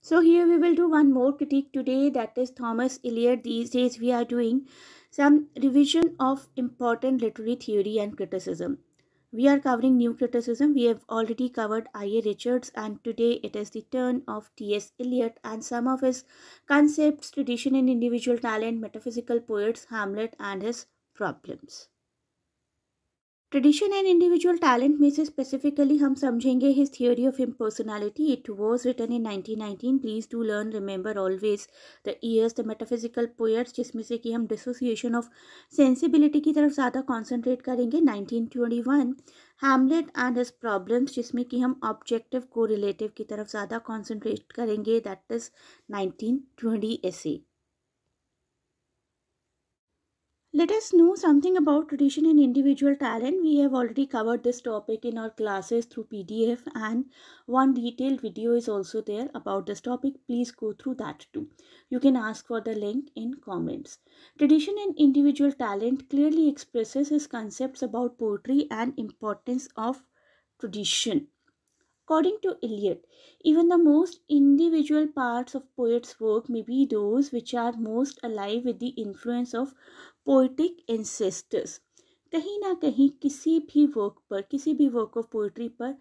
So here we will do one more critique today, that is Thomas Eliot. These days we are doing some revision of important literary theory and criticism. We are covering new criticism. We have already covered I.A. Richards, and today it is the turn of T.S. Eliot and some of his concepts, tradition and individual talent, metaphysical poets, Hamlet and his problems. Tradition and individual talent में से specifically हम समझेंगे his theory of impersonality. It was written in 1919. Please do learn remember always the years. The metaphysical poets, जिसमें से कि हम dissociation of sensibility की तरफ ज़्यादा कॉन्सेंट्रेट करेंगे. 1921 हैमलेट एंड हिज प्रॉब्लम्स, जिसमें कि हम ऑब्जेक्टिव को रिलेटिव की तरफ ज़्यादा कॉन्सेंट्रेट करेंगे. That is 1920 essay. Let us know something about tradition and individual talent. We have already covered this topic in our classes through PDF, and one detailed video is also there about this topic. Please go through that too. You can ask for the link in comments. Tradition and individual talent clearly expresses his concepts about poetry and importance of tradition. According to Eliot, even the most individual parts of poet's work may be those which are most alive with the influence of poetic ancestors. कहीं ना कहीं किसी भी work of poetry पर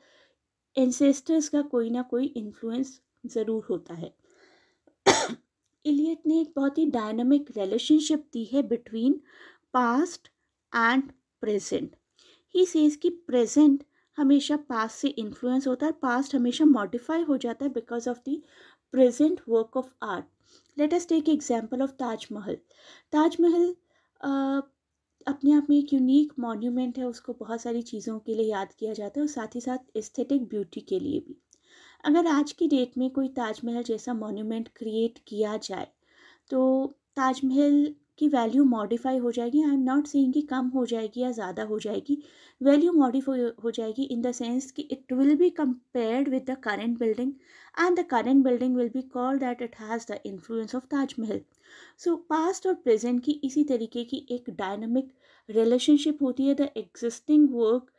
ancestors का कोई ना कोई इन्फ्लुएंस ज़रूर होता है. इलियट ने एक बहुत ही डायनामिक रिलेशनशिप दी है between past and present. He says कि प्रेजेंट हमेशा पास्ट से इन्फ्लुएंस होता है, पास्ट हमेशा मॉडिफाई हो जाता है because of the present work of art. Let us take example of Taj Mahal. Taj Mahal अपने आप में एक यूनिक मॉन्यूमेंट है. उसको बहुत सारी चीज़ों के लिए याद किया जाता है और साथ ही साथ एस्थेटिक ब्यूटी के लिए भी. अगर आज की डेट में कोई ताजमहल जैसा मॉन्यूमेंट क्रिएट किया जाए तो ताजमहल की वैल्यू मॉडिफाई हो जाएगी. आई एम नॉट सेइंग कि कम हो जाएगी या ज़्यादा हो जाएगी. वैल्यू मॉडिफाई हो जाएगी इन द सेंस कि it will be compared with the current building, and the current building will be called that it has the influence of Taj Mahal. So past और प्रेजेंट की इसी तरीके की एक डायनामिक रिलेशनशिप होती है. The existing work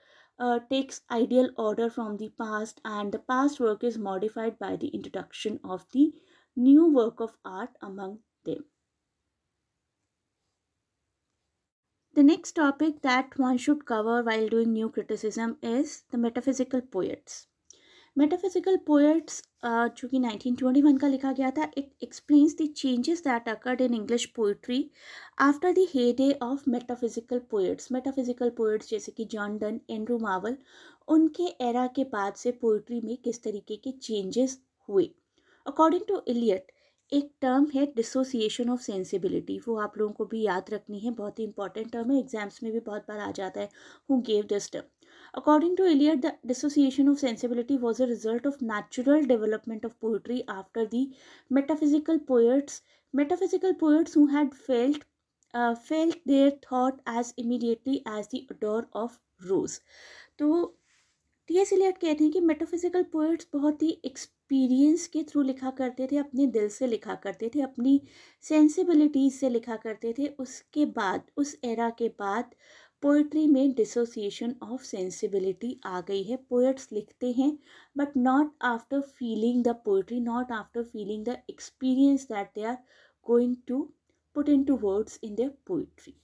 takes ideal order from the past, and the past work is modified by the introduction of the new work of art among them. The next topic that one should cover while doing new criticism is the metaphysical poets. Metaphysical poets जो कि 1921 का लिखा गया था, it explains the changes that occurred in English poetry after the heyday of metaphysical poets. Metaphysical poets जैसे कि John Donne, Andrew Marvell, उनके era के बाद से पोइट्री में किस तरीके के चेंजेस हुए. अकॉर्डिंग टू इलियट, एक टर्म है डिसोसिएशन ऑफ सेंसिबिलिटी. वो आप लोगों को भी याद रखनी है, बहुत ही इंपॉर्टेंट टर्म है, एग्जाम्स में भी बहुत बार आ जाता है. Who gave this term? According to Eliot, the dissociation of sensibility was a result of natural development of poetry after the metaphysical poets. Metaphysical poets who had felt their thought as immediately as the odor of rose. तो T.S.. Eliot कहते हैं कि metaphysical poets बहुत ही experience के through लिखा करते थे, अपने दिल से लिखा करते थे, अपनी सेंसिबिलिटीज से लिखा करते थे. उसके बाद, उस एरा के बाद पोइट्री में डिसोसिएशन ऑफ सेंसिबिलिटी आ गई है. पोएट्स लिखते हैं but not after feeling the poetry, not after feeling the experience that they are going to put into words in their poetry.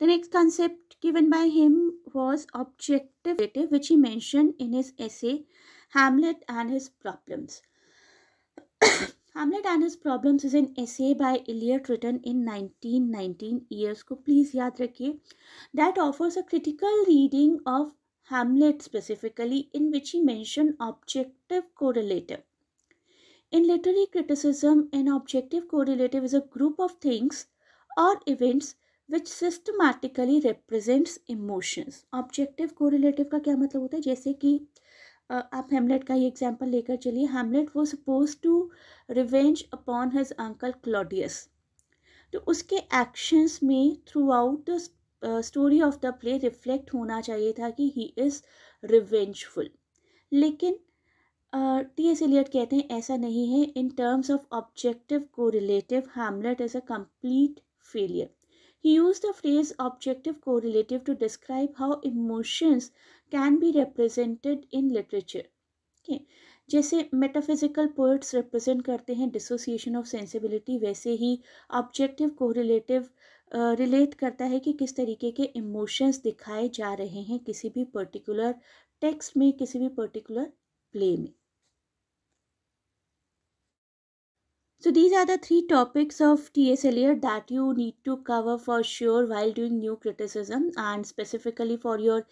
The next concept given by him was objective, which he mentioned in his essay Hamlet and His Problems. Hamlet and His Problems is an essay by Eliot written in 1919 years को please याद रखिए. That offers a critical reading of Hamlet specifically, in which he mentioned objective correlative. In literary criticism, an objective correlative is a group of things or events which systematically represents emotions. Objective correlative का क्या मतलब होता है? जैसे कि आप हेमलेट का ही example लेकर चलिए. हेमलेट वो suppose to revenge upon his uncle Claudius. तो उसके एक्शंस में throughout the story of the play reflect होना चाहिए था कि ही इज़ रिवेंजफुल. लेकिन टी.एस. एलियट कहते हैं ऐसा नहीं है. In terms of objective correlative, Hamlet is a complete failure. He used the phrase objective correlative to describe how emotions can be represented in literature. Okay. जैसे metaphysical poets represent करते हैं dissociation of sensibility, वैसे ही objective correlative relate करता है कि किस तरीके के इमोशंस दिखाए जा रहे हैं किसी भी पर्टिकुलर टेक्स्ट में, किसी भी पर्टिकुलर प्ले में. So these are the 3 topics of T.S. Eliot that you need to cover for sure while doing new criticism and specifically for your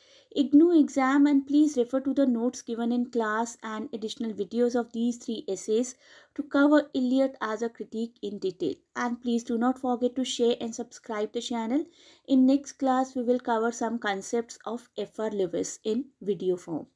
IGNOU exam, and please refer to the notes given in class and additional videos of these 3 essays to cover Eliot as a critique in detail. And please do not forget to share and subscribe the channel. In next class we will cover some concepts of F.R. Lewis in video form.